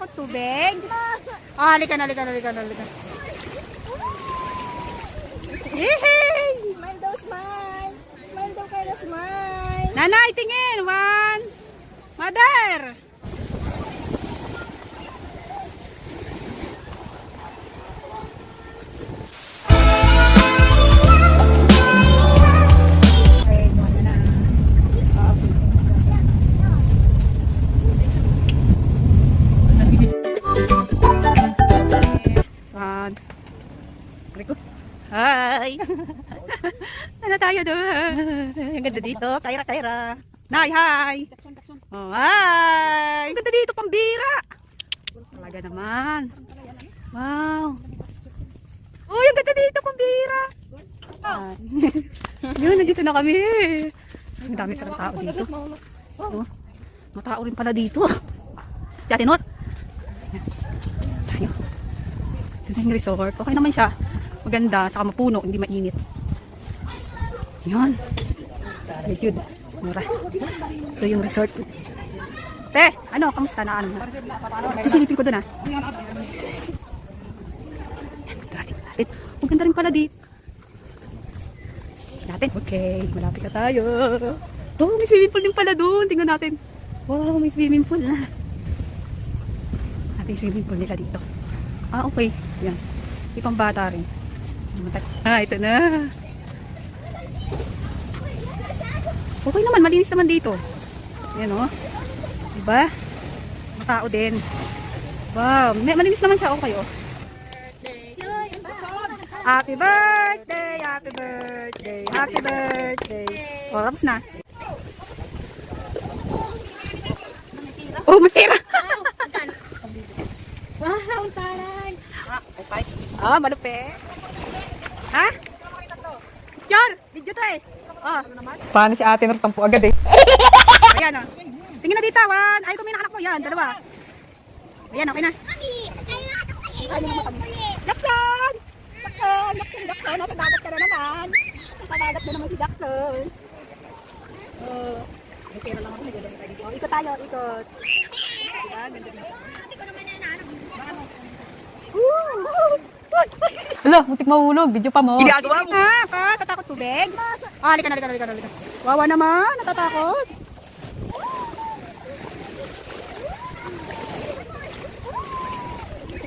Natatakot tubig? Ah, halika na, halika na, halika na, halika. Yehey! Smile daw, smile. Smile daw kayo, smile. Nanay, tingin. One. Mother. Hi! Ano tayo doon? Ang ganda dito. Kaira, kaira. Nay, hi! Oh, hi! Ang ganda dito, pambira! Talaga naman. Wow! Uy, ang ganda dito, pambira! Yun, nandito na kami. Ang dami pa ng tao dito. Oh, matao rin pala dito. Si Ate Nor. Tayo. Ito yung resort. Okay naman siya. Maganda, saka mapuno, hindi mainit. Yun. Medyo mura. Ito yung resort. Te, ano, kamusta na ano? Sisilipin ko dun ah. Natin. Maganda rin pala dito. Natin. Okay, malapit na tayo. Oh, may swimming pool din pala dun. Tingnan natin. Wow, may swimming pool na. Natin swimming pool nila dito. Ah, okay. Yan. Ipang bata rin. Ah, ito na. Okay naman, malinis naman dito. Yan o. Diba? Matao din. Wow, malinis naman siya. Okay o. Happy birthday, happy birthday, happy birthday. O, tapos na. Oh, may tira. Wow, taray. Ah, malupit. Ha? Char! Video to eh. Oh. Paano si ate nartampo agad eh? Ayan o. Tingin na dito, Wan. Ay, kumain anak mo. Yan, dalawa. Ayan, okay na. Jackson! Jackson! Jackson! Jackson! Nasa dagat ka na naman. Nasa dagat na naman si Jackson. Oh. May pera lang ako. Oh, ikot tayo, ikot. Diba? Ganda dito. Hala, mutik mahulog. Video pa mo. Ginagawa mo. Ha? Pa? Tatakot tubig? Ah, halika na, halika na, halika na, halika. Wawa naman. Natatakot.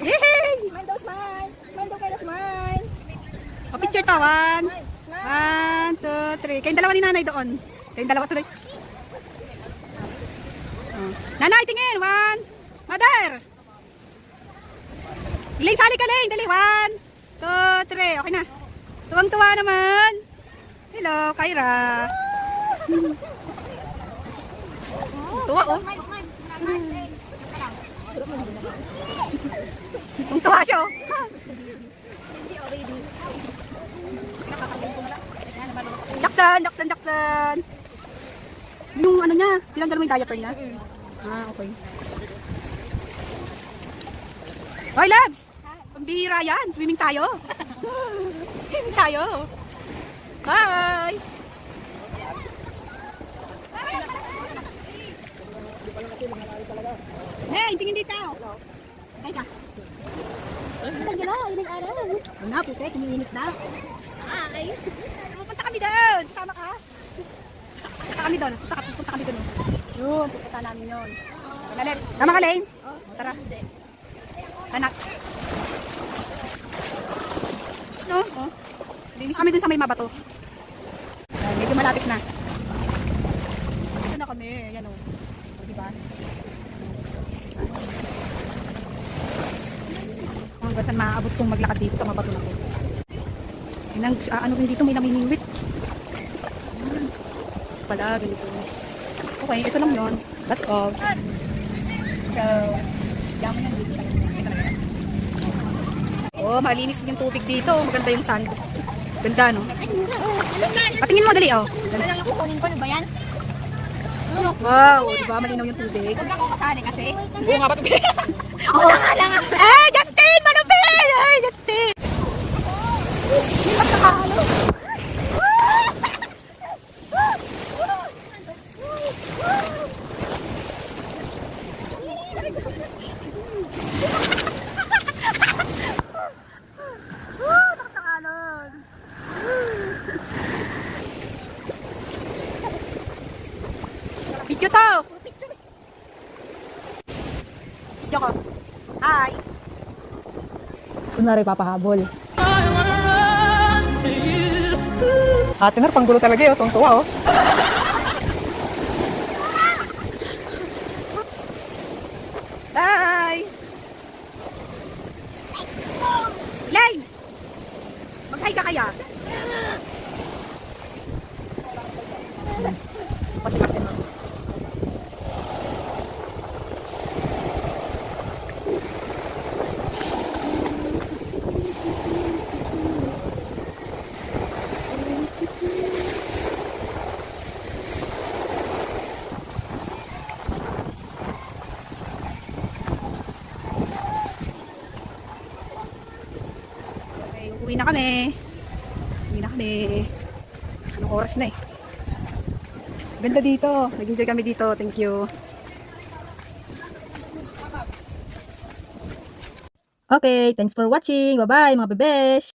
Yehey! Smile daw, smile. Smile daw kayo, smile. O, picture to. 1, 2, 3. Kayong dalawa ni nanay doon. Kayong dalawa tuloy. Oh. Nanay, tingin. 1. Mother. Iling, sali ka, Ling. Dali. 1, 2, 3. Okay na. Tuwang-tuwa naman. Hello, Kyra. Tuwa, oh. Tuwa siya, oh. Jackson, Jackson, Jackson. Yung ano niya, tinanggal mo yung diaper niya? Ah, okay. Hoy, Labs! Pambihira yan. Swimming tayo. Swimming tayo. Bye! Hey, tingin dito. Teka. Tagyan na, ining araw. Ano, puti, kumiinit na. Ay. Pupunta kami doon. Sama ka. Punta kami doon. Punta kami doon. Yun, pupunta namin yun. Tama ka, Lane? Tara. Anak. No? Oh. Linis kami dun sa may mabato. Medyo malapit na. Ito na kami. Yan o. Diba? Hanggang saan maaabot kong maglakad dito sa mabato na ko. Ano rin dito, may namimingwit. Pala, ganito. Okay, ito lang yun. That's all. So, dami na dito. Oh, malinis yung tubig dito. Maganda yung sand. Ganda, no? Patingin mo, dali, oh. Ano lang yung kukunin ko, ano ba yan? Wow, diba? Malinaw yung tubig. Huwag ako kasali kasi. Oo nga ba? Oo nga lang. Eh, Justin! Malupit! Ay, Justin! Takot ng alon. Video to. Video ko. Hi. Kunwari papahabol. Ate Nor, panggulo talaga eh. Tuwang-tuwa oh. Bye! Lane! Mag-hi ka kaya? Okay, uwi na kami. Uwi na kami. Anong oras na eh? Ganda dito. Nag-enjoy kami dito. Thank you. Okay, thanks for watching. Bye-bye mga bebesh!